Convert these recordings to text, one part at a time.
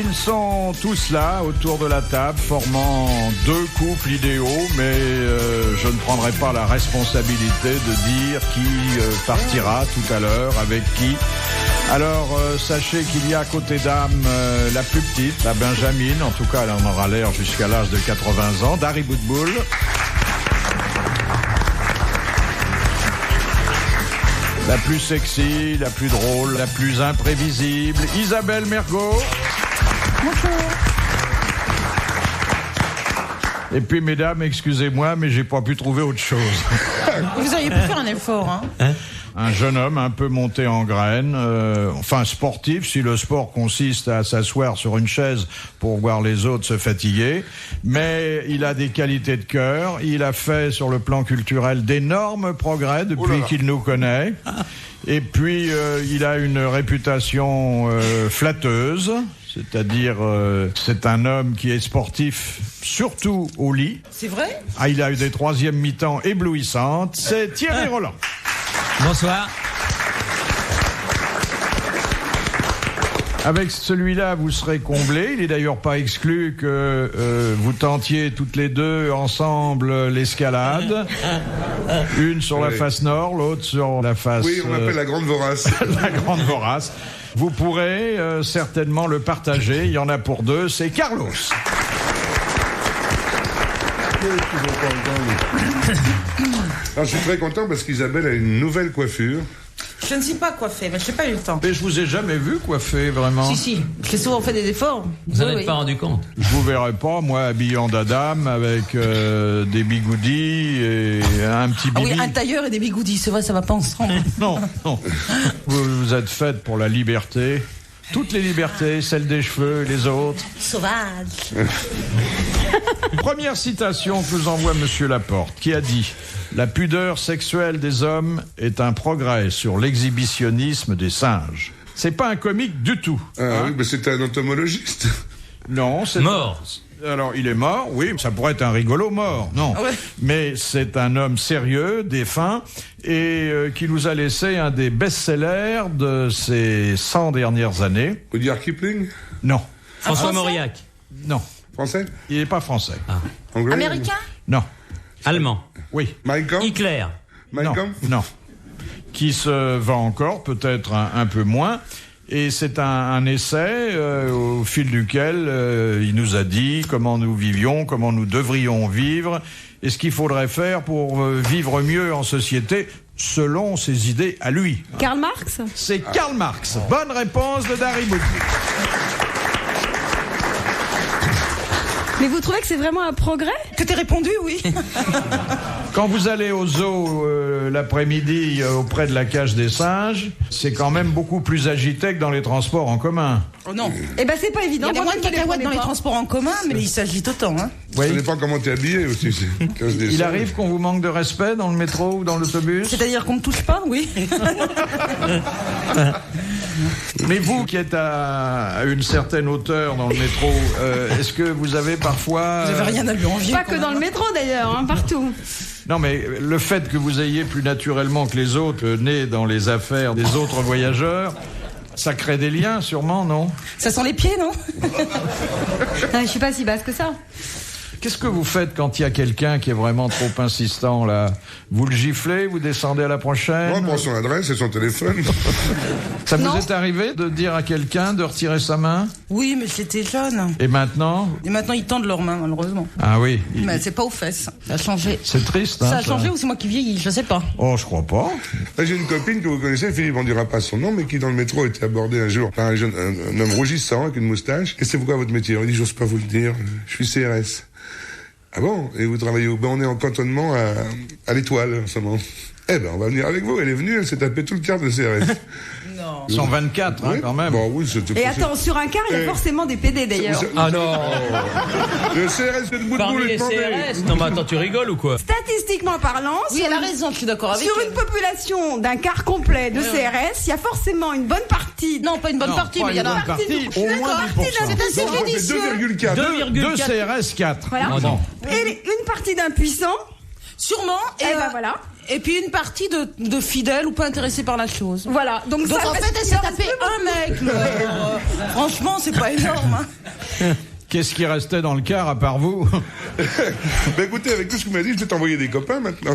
Ils sont tous là, autour de la table, formant deux couples idéaux, mais je ne prendrai pas la responsabilité de dire qui partira tout à l'heure, avec qui. Alors, sachez qu'il y a côté dame la plus petite, la Benjamine, en tout cas elle en aura l'air jusqu'à l'âge de 80 ans, Dari Boudboul. La plus sexy, la plus drôle, la plus imprévisible, Isabelle Mergo. Bonjour. Et puis, mesdames, excusez-moi, mais j'ai pas pu trouver autre chose. Vous auriez pu faire un effort, hein. Un jeune homme un peu monté en graines, enfin sportif, si le sport consiste à s'asseoir sur une chaise pour voir les autres se fatiguer. Mais il a des qualités de cœur. Il a fait, sur le plan culturel, d'énormes progrès depuis qu'il nous connaît. Et puis, il a une réputation flatteuse. C'est-à-dire, c'est un homme qui est sportif, surtout au lit. C'est vrai ? Ah, il a eu des troisièmes mi-temps éblouissantes. C'est Thierry Roland. Bonsoir. Avec celui-là, vous serez comblés. Il n'est d'ailleurs pas exclu que vous tentiez toutes les deux ensemble l'escalade. Une sur la face nord, l'autre sur la face... Oui, on l'appelle la Grande Vorace. La Grande Vorace. Vous pourrez certainement le partager. Il y en a pour deux. C'est Carlos. Alors, je suis très content parce qu'Isabelle a une nouvelle coiffure. Je ne suis pas coiffée, mais je n'ai pas eu le temps. Mais je vous ai jamais vu coiffer, vraiment. Si, j'ai souvent fait des efforts. Vous n'en êtes pas rendu compte? Je vous verrai pas, moi, habillé en dadame, avec des bigoudis et un petit bibi. Ah oui, un tailleur et des bigoudis, c'est vrai, ça va pas ensemble. Non. Vous êtes faite pour la liberté. Toutes les libertés, celle des cheveux, les autres. Sauvage. Première citation que nous envoie Monsieur Laporte, qui a dit « La pudeur sexuelle des hommes est un progrès sur l'exhibitionnisme des singes ». C'est pas un comique du tout. Ah oui, mais c'est un entomologiste. Non, c'est... Mort. Alors, il est mort, oui, ça pourrait être un rigolo mort, non. Ouais. Mais c'est un homme sérieux, défunt, et qui nous a laissé un des best-sellers de ces 100 dernières années. Rudyard Kipling. Non, François Mauriac. non, Français. il n'est pas français. Anglais. Américain ? Non, Allemand. oui, Mein Kampf. Hitler. Mein non, Kampf. non. Qui se vend encore, peut-être un peu moins. Et c'est un essai au fil duquel il nous a dit comment nous vivions, comment nous devrions vivre, et ce qu'il faudrait faire pour vivre mieux en société, selon ses idées à lui. Karl Marx ? C'est Karl Marx. Bonne réponse de Dari Boudboul. Mais vous trouvez que c'est vraiment un progrès ? Que t'aies répondu, oui. Quand vous allez au zoo l'après-midi auprès de la cage des singes, c'est quand même beaucoup plus agité que dans les transports en commun. Oh non. Eh ben c'est pas Il évident. y a des Moi, moins de je ne les cacahuètes dans prenais les pas. transports en commun, mais il s'agit autant, hein. Oui. Ça dépend comment t'es habillé aussi. Il arrive qu'on vous manque de respect dans le métro ou dans l'autobus ? C'est-à-dire qu'on ne touche pas, oui. Mais vous qui êtes à une certaine hauteur dans le métro, est-ce que vous avez parfois... Vous n'avez rien à lui envier. Pas quand que dans même. le métro d'ailleurs, hein, partout. Non, mais le fait que vous ayez plus naturellement que les autres né dans les affaires des autres voyageurs, ça crée des liens sûrement, non ? Ça sent les pieds, non? Non, je suis pas si basse que ça. Qu'est-ce que vous faites quand il y a quelqu'un qui est vraiment trop insistant, là ? Vous le giflez, vous descendez à la prochaine ? Moi, prends son adresse et son téléphone. Ça vous Non. est arrivé de dire à quelqu'un de retirer sa main ? Oui, mais c'était jeune. Et maintenant ? Et maintenant, ils tendent leurs mains, malheureusement. Ah oui. Mais c'est pas aux fesses. Ça a changé. C'est triste, hein, Ça a changé ou c'est moi qui vieillis? Je sais pas. Oh, je crois pas. Là, j'ai une copine que vous connaissez, Philippe, on dira pas son nom, mais qui dans le métro était abordé un jour par un homme rougissant avec une moustache. Et c'est pourquoi votre métier? Il dit, j'ose pas vous le dire, je suis CRS. Ah bon? Et vous travaillez où? Ben, on est en cantonnement à l'Étoile, en ce moment. Eh ben, on va venir avec vous. Elle est venue, elle s'est tapée tout le quart de CRS. Non. 124, hein, Oui. quand même. Bon, oui, c'était Et attends, sur un car, il y a forcément des PD d'ailleurs. Ah non. Le CRS de Boudboul Parmi est les demandé. CRS. Non mais attends, tu rigoles ou quoi? Statistiquement parlant, Oui, elle a raison, je suis d'accord avec sur elle. une population d'un quart complet de Ouais. CRS, il y a forcément une bonne partie. Non, pas une bonne Non, partie, pas mais il y en une a bonne partie, au moins 10%. C'est Donc, on fait judicieux. 2,4. 2 CRS 4. Voilà. Oh non. Et une partie d'impuissants. Sûrement. Et ben voilà. Et puis une partie de fidèles ou pas intéressés par la chose. Voilà. Donc Donc ça, en fait, elle s'est tapé un mec. Franchement, c'est pas énorme. Hein. Qu'est-ce qui restait dans le car à part vous? Ben écoutez, avec tout ce que vous m'avez dit, je vais t'envoyer des copains maintenant.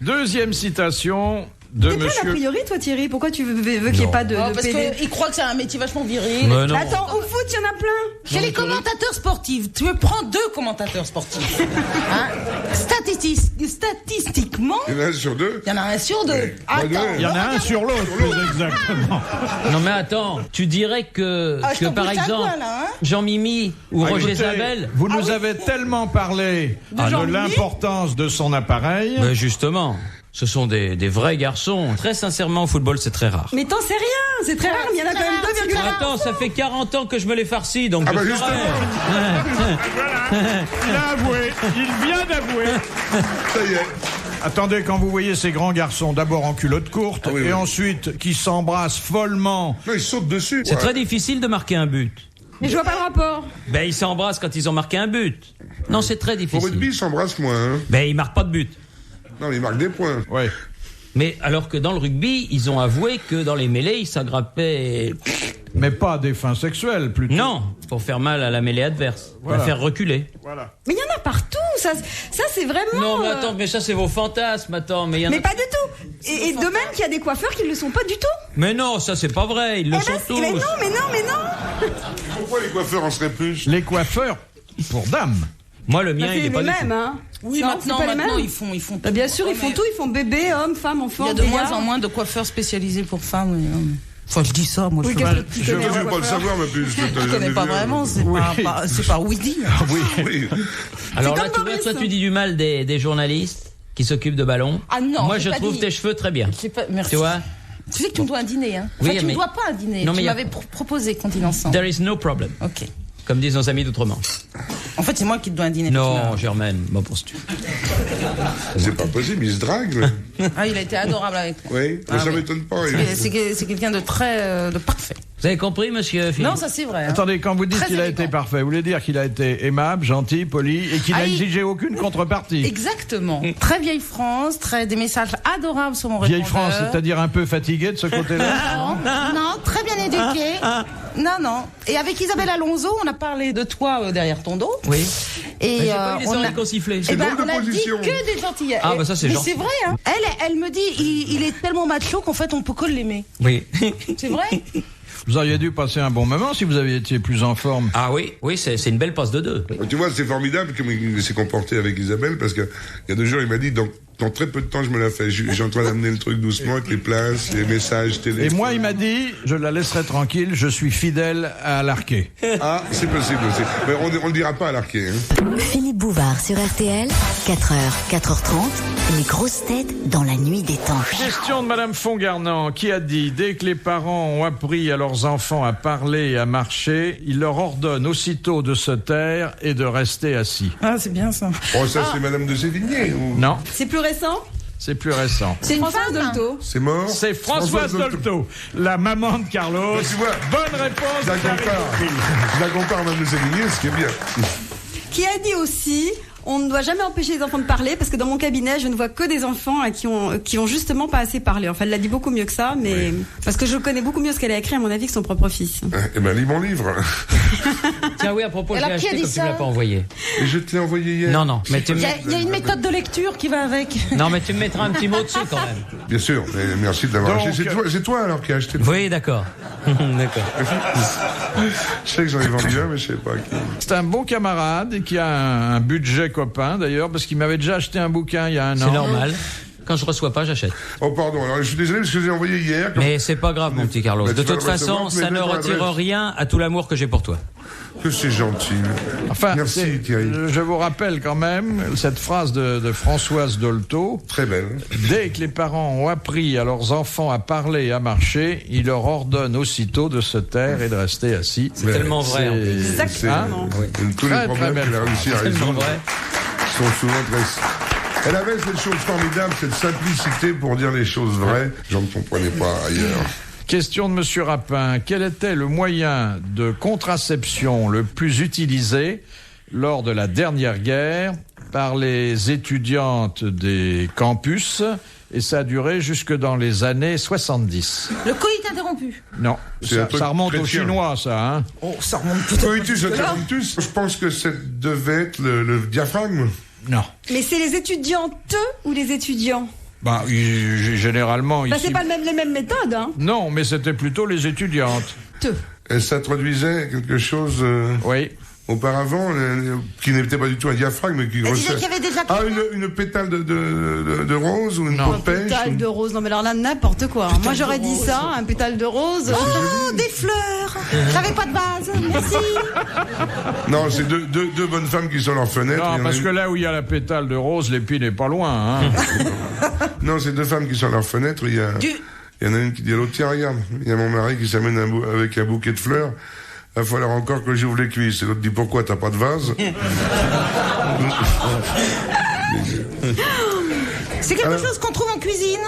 Deuxième citation de T'es plein d'a monsieur... priori, toi, Thierry. Pourquoi tu veux qu'il n'y ait pas de Oh, parce PD? qu'il croit que c'est un métier vachement viril. Mais non. Attends, au foot, il y en a plein. Chez les commentateurs sportifs, tu prends 2 commentateurs sportifs. Hein? Statistiquement, Il y en a un sur 2. il y en a un sur 2. Ouais. Il y en a un sur l'autre, plus exactement. Non mais attends, tu dirais que, Ah, je t'en par pousse la exemple, voix, là, hein. Jean-Mimi ou Ah, Roger écoutez, Zabel. vous nous avez tellement parlé de Jean-Mimi l'importance de son appareil. Mais justement, ce sont des vrais garçons. Très sincèrement, au football, c'est très rare. Mais t'en sais rien. C'est très rare. Mais il y en a quand même 2,1. Attends, ça fait 40 ans que je me l'ai farci, donc Ah je bah saurais. Il a avoué, il vient d'avouer. Ça y est. Attendez, quand vous voyez ces grands garçons, d'abord en culotte courte, Ah oui, et oui. ensuite qui s'embrassent follement. Non, ils sautent dessus. C'est Ouais. très difficile de marquer un but. Mais je vois pas le rapport. Ben, ils s'embrassent quand ils ont marqué un but. Non, c'est très Au difficile. rugby, ils s'embrassent moins. Hein. Ben, ils marquent pas de but. Non, mais ils marquent des points. Ouais. Mais alors que dans le rugby, ils ont avoué que dans les mêlées, ils s'agrappaient. Mais pas à des fins sexuelles, plutôt. Non, pour faire mal à la mêlée adverse, Voilà. la faire reculer. Voilà. Mais il y en a partout. Ça c'est vraiment. Non, mais attends, mais ça c'est vos fantasmes, attends, mais il y en a. Mais pas du tout. Et de même qu'il y a des coiffeurs qui ne le sont pas du tout. Mais non, ça c'est pas vrai, ils le Eh sont ben, tous. mais non. Pourquoi les coiffeurs en seraient plus? Les coiffeurs pour dames. Moi, le mien, Bah, il c'est est pas les du mêmes, tout. hein. Oui, Non, maintenant, c'est pas les mêmes. ils font tout. Bah, bien sûr, ils Ouais, font mais tout. Ils font bébé, homme, femme, enfant. Il y a de moins vieillard. en moins de coiffeurs spécialisés pour femmes. Enfin, je dis ça, moi. Oui, je qu'est-ce ne que tu Je connais, veux pas coiffeur le savoir, mais plus. je connais pas vraiment, c'est pas oui dit. Oui. Oui. Alors C'est là, comme tu vois, Boris. toi tu dis du mal des journalistes qui s'occupent de ballons. Ah non, Moi, j'ai je pas trouve dit. tes cheveux très bien. Merci. Tu vois, Tu sais que tu me dois un dîner, hein. Oui, Enfin, tu mais- me dois pas un dîner. Non, mais tu y a- m'avais proposé qu'on dîne ensemble. there is no problem, Ok. comme disent nos amis d'outre-Manche. En fait, c'est moi qui te dois un dîner. Non, Germaine, bon pour tu. C'est pas possible, ils se draguent. là. Ah, il a été adorable avec moi. Oui, Ah, ça oui. m'étonne pas. C'est quelqu'un de très de parfait. Vous avez compris, monsieur Philippe? Non, ça c'est vrai. hein. Attendez, quand vous dites Très qu'il a élégant. été parfait, vous voulez dire qu'il a été aimable, gentil, poli, et qu'il n'a Ah, il- exigé aucune contrepartie. Exactement. Très vieille France, des messages adorables sur mon Vieille répondeur. France, c'est-à-dire un peu fatigué de ce côté-là. Non, très bien éduqué. Non. Et avec Isabelle Alonso, on a parlé de toi derrière ton dos. Oui. Et J'ai pas eu les on oreilles a... consifflées. Eh ben, drôle de on a dit position. que des gentillesses. Ah, bah ça, c'est Mais gentil. c'est vrai, hein. Elle me dit, il est tellement macho qu'en fait, on peut que l'aimer. Oui. C'est vrai? Vous auriez dû passer un bon moment si vous aviez été plus en forme. Ah oui, c'est une belle passe de deux. Tu vois, c'est formidable comme il s'est comporté avec Isabelle, parce que il y a 2 jours, il m'a dit, dans très peu de temps, je me la fais. Je suis en train d'amener le truc doucement avec les places, les messages, télé. Et moi, il m'a dit, je la laisserai tranquille, je suis fidèle à l'arqué. Ah, c'est possible aussi. Mais on le dira pas à l'arqué. Hein. Philippe Bouvard sur RTL, 4h, 4h30, les grosses têtes dans la nuit des temps. Question de Madame Fongarnant qui a dit, dès que les parents ont appris à leurs enfants à parler et à marcher, ils leur ordonnent aussitôt de se taire et de rester assis. Ah, c'est bien ça. Oh, ça, c'est Madame de Sévigné ou... Non, C'est plus récent. c'est plus récent. C'est Françoise Dolto. C'est mort. C'est Françoise Dolto, la maman de Carlos. Tu vois, Bonne réponse. Je la Karine compare. Dupuis. Je la compare à Madame de Sévigné, ce qui est bien. Qui a dit aussi, on ne doit jamais empêcher les enfants de parler parce que dans mon cabinet, je ne vois que des enfants qui ont justement pas assez parlé. Enfin, elle l'a dit beaucoup mieux que ça, mais parce que je connais beaucoup mieux ce qu'elle a écrit à mon avis que son propre fils. Eh ben, lis mon livre. Tiens, oui, à propos, je l'ai Alors, qui a acheté dit comme tu ça me l'as pas envoyé. Et je te l'ai envoyé hier. Non, mais tu me... Il y a une méthode de lecture qui va avec. Non, mais tu me mettras un petit mot dessus quand même. Bien sûr, mais merci de l'avoir Donc, acheté. C'est toi alors qui as acheté le... Oui, d'accord. D'accord. Je sais que j'en ai vendu un, mais je sais pas à qui. C'est un bon camarade qui a un budget copain d'ailleurs, parce qu'il m'avait déjà acheté un bouquin il y a un an. C'est normal. Quand je reçois pas, j'achète. Oh pardon, alors je suis désolé parce que j'ai envoyé hier. Mais c'est pas grave, mon petit Carlos. Bah, De tu vas toute le recevoir, façon, tu ça mets ne dans retire l'adresse. rien à tout l'amour que j'ai pour toi. Que c'est gentil. Enfin, Merci Thierry. je vous rappelle quand même cette phrase de Françoise Dolto. Très belle. Dès que les parents ont appris à leurs enfants à parler et à marcher, ils leur ordonnent aussitôt de se taire et de rester assis. C'est tellement vrai. en plus. Exactement. Tous les Très, très problèmes belle qu'elle a réussi à C'est tellement résoudre vrai. sont souvent très... Elle avait cette chose formidable, cette simplicité pour dire les choses vraies. J'en ne comprenais pas ailleurs. Question de Monsieur Rapin. Quel était le moyen de contraception le plus utilisé lors de la dernière guerre par les étudiantes des campus et ça a duré jusque dans les années 70. Le coït interrompu. Non, C'est un ça truc remonte au chrétien. chinois, ça. Hein. Oh, ça remonte peut-être. Coitus interruptus, je pense que ça devait être le diaphragme. Non. Mais c'est les étudiantes ou les étudiants? Bah, généralement, Bah, ici... c'est pas les mêmes méthodes, hein. Non, mais c'était plutôt les étudiantes. Et ça traduisait quelque chose Oui. auparavant, qui n'était pas du tout un diaphragme, mais qui Elle disait qu'il y avait déjà Ah, quelqu'un. une pétale de rose ou une Non. peau de pêche Pétale ou- de rose, non mais alors là, n'importe quoi. Moi j'aurais dit ça, un pétale de rose. Oh, des fleurs. J'avais pas de vase. Merci. Non, c'est deux bonnes femmes qui sont à leur fenêtre. Il y Non, en a parce une- que là où il y a la pétale de rose, l'épi n'est pas loin. Hein. Non, c'est deux femmes qui sont à leur fenêtre. Il y en a une qui dit à l'autre, tiens, regarde, il y a mon mari qui s'amène avec un bouquet de fleurs. Il va falloir encore que j'ouvre les cuisses. Et l'autre dit, pourquoi t'as pas de vase? C'est quelque chose qu'on trouve en cuisine.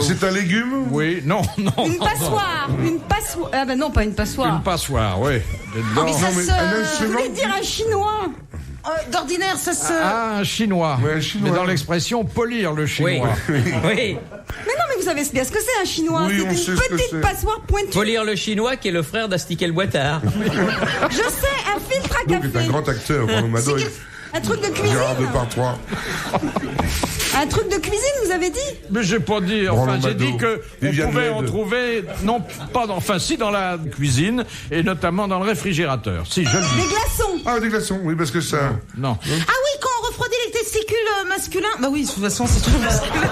C'est un légume? Oui, non. Une passoire. Une passoire. Ah ben non, pas une passoire. Une passoire, oui. Mais ça Non, mais se... un Je instrument. voulais dire un chinois. D'ordinaire, ça se... Ah, un chinois. Ouais, un chinois. Mais dans l'expression polir le Oui. chinois. Oui. Mais non, mais vous savez bien ce que c'est un chinois. Oui, on c'est sait une ce que petite c'est. passoire pointue. Faut lire le chinois qui est le frère d'Astiquet le Boitard. Je sais, un filtre à Donc, est un café. grand acteur. Bruno Mado, Un truc de cuisine. Gérard Depardieu. Un truc de cuisine, vous avez dit? Mais j'ai pas dit, enfin, Roland j'ai Mado, dit que on Viviane pouvait Led. en trouver, non pas dans, enfin si dans la cuisine et notamment dans le réfrigérateur. Si, je le Des dis. glaçons. Ah, des glaçons, oui, parce que ça... Non. Ah oui, quand on refroidit les testicules masculins. Bah oui, de toute façon, c'est toujours masculin.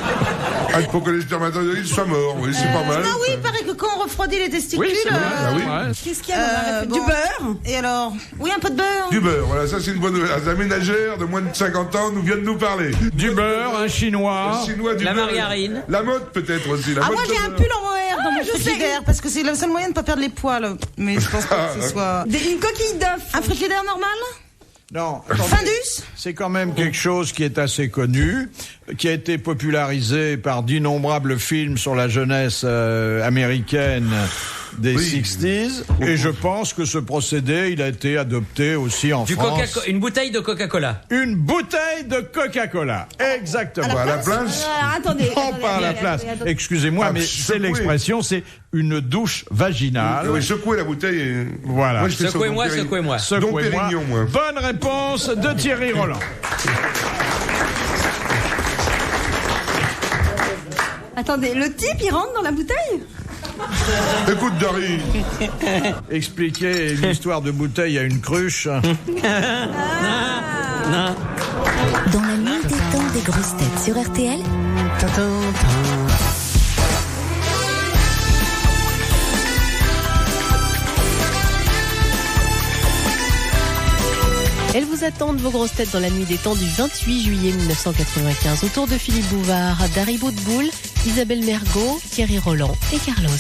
Ah, pour que les spermatozoïdes soient morts, oui, c'est pas mal. Ah oui, il paraît que quand on refroidit les testicules... Oui, c'est vrai. Ah oui. Ouais. Qu'est-ce qu'il y a dans la bon. Du beurre. Et alors? Oui, un peu de beurre. Du beurre, voilà, ça c'est une bonne nouvelle. La ménagère de moins de 50 ans nous vient de nous parler. Du beurre, un chinois. Chinois, du La beurre. margarine. La mode peut-être aussi. La Ah, mode moi de j'ai un beurre. pull en mohair dans mon frigidaire parce que c'est le seul moyen de pas perdre les poils. Mais je pense pas que ce soit... Une coquille d'œuf. Un frigidaire normal? Non. Findus? C'est quand même quelque chose qui est assez connu, qui a été popularisé par d'innombrables films sur la jeunesse américaine des Oui. 60s. Et je pense que ce procédé, il a été adopté aussi en France. Une bouteille de Coca-Cola. Une bouteille de Coca-Cola. Exactement. À la place. Alors, attendez. Non, pas à la place. Excusez-moi, Ah, mais secouer. c'est l'expression, c'est une douche vaginale. Oui, secouer la bouteille. Et... Voilà. Moi, je fais ça au Secouez-moi, Dom Pérignon. secouez-moi. Dom Secouez-moi. Pérignon, moi. Bonne réponse de Thierry Roland. Attendez, le type, il rentre dans la bouteille? Écoute, Dari, Expliquer une histoire de bouteille à une cruche. Dans la nuit des temps des grosses têtes sur RTL, Elles vous attendent, vos grosses têtes, dans la nuit des temps du 28 juillet 1995. Autour de Philippe Bouvard, Dari Boudboul, Isabelle Mergot, Thierry Roland et Carlos.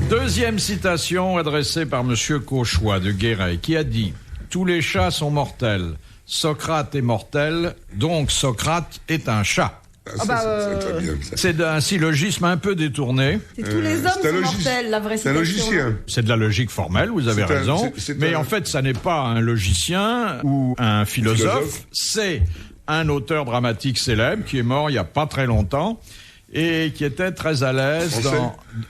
Deuxième citation adressée par Monsieur Cauchois de Guéret, qui a dit « Tous les chats sont mortels. Socrate est mortel, donc Socrate est un chat. » c'est très bien, ça. C'est un syllogisme un peu détourné. C'est tous les hommes c'est un sont logis- mortels, la vraie C'est un citation. logicien. C'est de la logique formelle, vous avez C'est un- raison. c'est Mais un- en fait, ça n'est pas un logicien ou un philosophe. C'est un auteur dramatique célèbre qui est mort il n'y a pas très longtemps et qui était très à l'aise Français.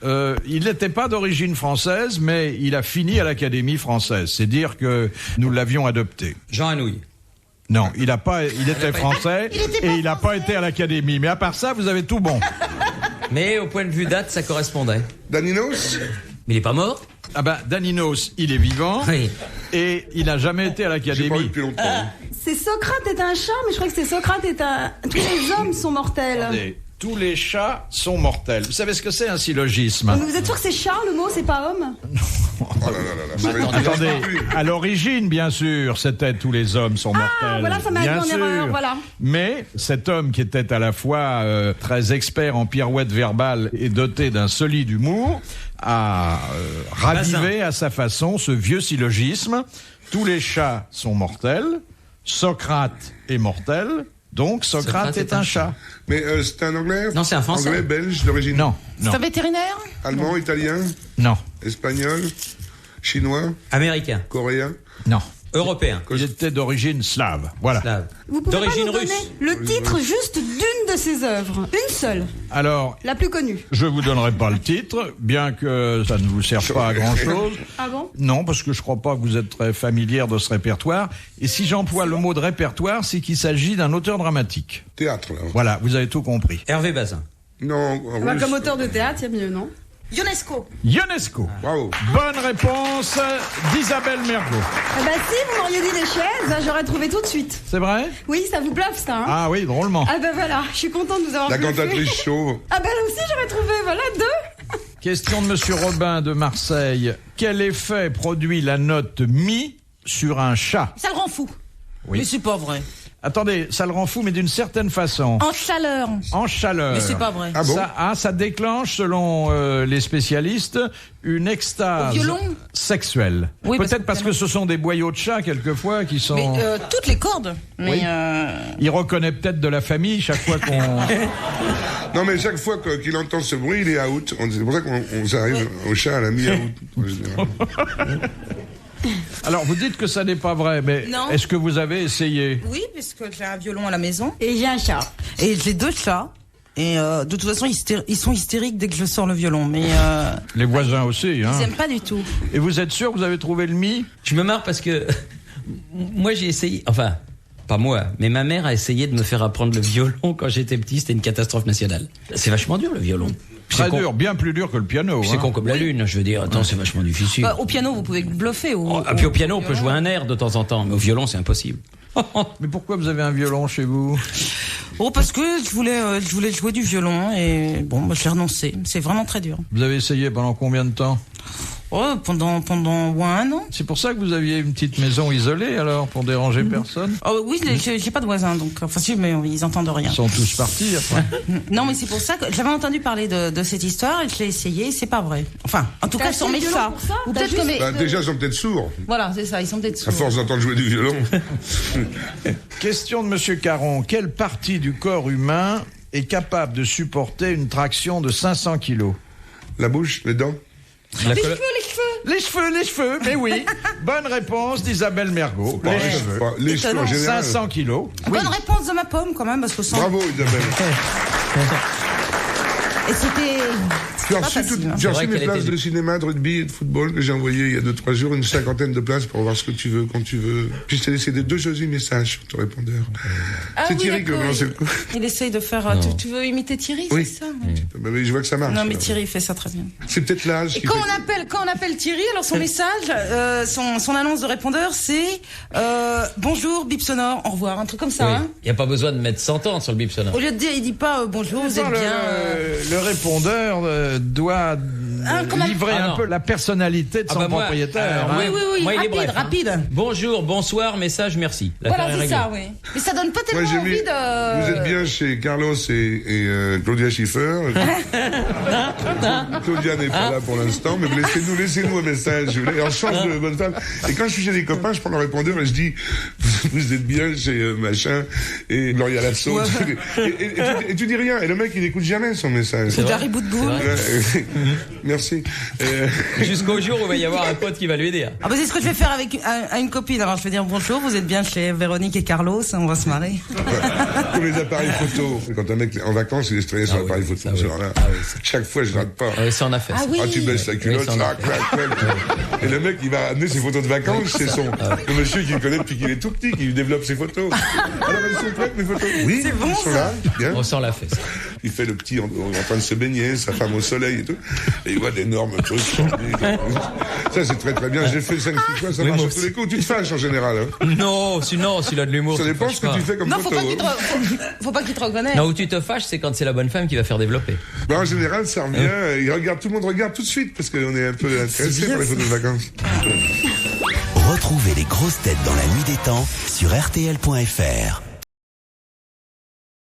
dans... il n'était pas d'origine française, mais il a fini à l'Académie française. C'est dire que nous l'avions adopté. Jean Anouilh. Non, il était français et il n'a pas été à l'Académie. Mais à part ça, vous avez tout bon. Mais au point de vue date, ça correspondait. Daninos. Mais il est pas mort? Ah ben, Daninos, il est vivant Oui. et il n'a jamais été à J'ai pas eu l'Académie. depuis longtemps. C'est Socrate est un chat, mais je crois que c'est Socrate est un... Tous les hommes sont mortels. Attendez, tous les chats sont mortels. Vous savez ce que c'est un syllogisme? Mais vous êtes sûr que c'est chat, le mot, c'est pas homme? Oh là là là là, ça va être- Attendez, à l'origine, bien sûr, c'était tous les hommes sont mortels. voilà, ça m'a bien induit en sûr. erreur, voilà. Mais cet homme qui était à la fois très expert en pirouettes verbales et doté d'un solide humour a ravivé à sa façon ce vieux syllogisme. Tous les chats sont mortels. Socrate est mortel. Donc Socrate est un chat. Mais c'est un anglais? Non, c'est un Français. Anglais, belge, d'origine. Non, C'est non, un vétérinaire? Allemand, italien, non, espagnol, chinois, Américain. coréen. non. Européen. Il était d'origine slave. Voilà. Slave. Vous pouvez pas D'origine nous donner russe. le titre juste d'une de ses œuvres, une seule, Alors, la plus connue. je vous donnerai pas le titre, bien que ça ne vous serve pas à grand-chose. Ah bon? Non, parce que je crois pas que vous êtes très familière de ce répertoire. Et si j'emploie le mot de répertoire, c'est qu'il s'agit d'un auteur dramatique. Théâtre, là. Voilà, vous avez tout compris. Hervé Bazin. Non, en Bah, russe. comme auteur de théâtre, il y a mieux, non? Ionesco. Ionesco. Bravo. Bonne réponse d'Isabelle Mergo. Ah bah si, vous m'auriez dit les chaises, j'aurais trouvé tout de suite. C'est vrai? Oui, ça vous bluffe ça, hein? Ah oui, drôlement. Ah bah voilà, je suis contente de vous avoir La bluffé. cantatrice chauve. Ah bah là aussi j'aurais trouvé, voilà, 2. Question de Monsieur Robin de Marseille. Quel effet produit la note mi sur un chat? Ça le rend fou. Oui. Mais c'est pas vrai. Attendez, ça le rend fou, mais d'une certaine façon. En chaleur. En chaleur. Mais c'est pas vrai. Ah bon? Ça déclenche, selon les spécialistes, une extase Au violon? sexuelle. Oui, Peut-être parce que ce sont des boyaux de chat, quelquefois, qui sont... Mais toutes les cordes. Mais Oui. Il reconnaît peut-être de la famille chaque fois qu'on... Non, mais chaque fois qu'il entend ce bruit, il est out. C'est pour ça qu'on s'arrive au chat à la mi-out, en général. Alors, vous dites que ça n'est pas vrai, mais Non. est-ce que vous avez essayé? oui, puisque j'ai un violon à la maison. Et j'ai un chat. Et j'ai 2 chats. Et de toute façon, ils sont hystériques dès que je sors le violon. Mais Les voisins aussi, hein. ils aiment pas du tout. Et vous êtes sûr que vous avez trouvé le mi? Je me marre parce que moi j'ai essayé, enfin pas moi, mais ma mère a essayé de me faire apprendre le violon quand j'étais petit, c'était une catastrophe nationale. C'est vachement dur le violon. Très C'est con- dur, bien plus dur que le piano. C'est hein. con comme la lune, je veux dire, attends, c'est vachement difficile. Au piano, vous pouvez bluffer. Puis au piano on peut jouer un air de temps en temps, mais au violon c'est impossible. Mais pourquoi vous avez un violon chez vous? Oh, parce que je voulais jouer du violon et bon, bah, j'ai renoncé. C'est vraiment très dur. Vous avez essayé pendant combien de temps? Oh, pendant 1 an. C'est pour ça que vous aviez une petite maison isolée, alors, pour déranger personne? Oh, oui, j'ai pas de voisins, donc enfin si, mais ils entendent rien. Ils sont tous partis, après. Non, mais c'est pour ça que j'avais entendu parler de cette histoire et je l'ai essayé. C'est pas vrai. Enfin, en tout T'as cas sur acheté mes le chats. violon pour ça? Ou T'as peut-être que juste- mes... Bah, déjà, ils sont peut-être sourds, Voilà, c'est ça. Ils sont peut-être à sourds. force d'entendre jouer du violon. Question de Monsieur Caron. Quelle partie du corps humain est capable de supporter une traction de 500 kilos? La bouche, les dents. La Les colo- cheveux. Les cheveux, mais oui. Bonne réponse d'Isabelle Mergo. Pas- Les cheveux. pas- les cheveux en général. 500 kilos. Bonne réponse de ma pomme quand même, parce que sans... Bravo, Isabelle. Et c'était... Tu as pas reçu, facile, hein. tu as C'est vrai reçu mes qu'elle places était- de cinéma, de rugby et de football que j'ai envoyé il y a 2-3 jours, une 50aine de places pour voir ce que tu veux, quand tu veux. Puis je t'ai laissé 2 jolis messages sur ton répondeur. Ah C'est oui, Thierry qui va me d'accord. lancer le coup. Il essaye de faire... tu veux imiter Thierry, Oui. c'est ça? Bah, mais je vois que ça marche. Non, mais alors. Thierry fait ça très bien. C'est peut-être l'âge Et qui quand fait- on appelle Thierry, alors son message, son annonce de répondeur, c'est bonjour, bip sonore, au revoir, un truc comme ça. Oui. Hein. Il n'y a pas besoin de mettre 100 ans sur le bip sonore. Au lieu de dire, il dit pas bonjour, vous êtes le, bien. le répondeur doit comme un- livrer Ah, un non. peu la personnalité de son bah moi, propriétaire. alors, hein. Oui, Moi, il est rapide, bref, hein. rapide. Bonjour, bonsoir, message, merci. L'affaire Voilà, est c'est réglée. ça, oui. Mais ça donne pas Moi, tellement j'ai envie mis. de. Vous êtes bien chez Carlos et Claudia Schiffer. Claudia n'est pas là pour l'instant, mais laissez-nous un message. Alors, change de bonne femme. Et quand je suis chez des copains, je prends le répondeur et je dis, vous êtes bien chez machin et Gloria Lasso. Et tu dis rien. Et le mec, il n'écoute jamais son message. C'est Darry Boudboul. Merci. Jusqu'au jour où il va y avoir un pote qui va lui dire. Ah bah c'est ce que je vais faire avec à une copine. Alors je vais dire bonjour, vous êtes bien chez Véronique et Carlos, on va se marrer. Comme les appareils photo. Quand un mec en vacances, il est stressé sur Ah oui, l'appareil photo. ça, oui. Genre là, Ah oui, ça. chaque fois, je rate pas. Ah oui, ça on a fait. Ah oui. Ah, tu baisses la culotte, Oui, ça, on ça, a clac, clac. Et le mec, il va amener ses photos de vacances, c'est son, le monsieur qui le connaît depuis qu'il est tout petit, qui lui développe ses photos. Alors, elles sont prêtes, mes photos? Oui, C'est bon, elles sont ça. là, bien. On s'en l'a fait. Ça. Il fait le petit en train de se baigner, sa femme au soleil et tout. Et il voit d'énormes trucs. Ça, c'est très très bien. J'ai fait 5-6 fois, ça Oui, marche moi à tous les coups. Tu te fâches en général, hein. Non, sinon, s'il a de l'humour. Ça tu te dépend fâches ce que pas. tu fais comme Non, photo. faut pas qu'il te reconnaisse. Non, où tu te fâches, c'est quand c'est la bonne femme qui va faire développer. En général, ça revient. Il regarde, tout le monde regarde tout de suite parce qu'on est un peu intéressé par les photos de vacances. Retrouvez les grosses têtes dans la nuit des temps sur RTL.fr.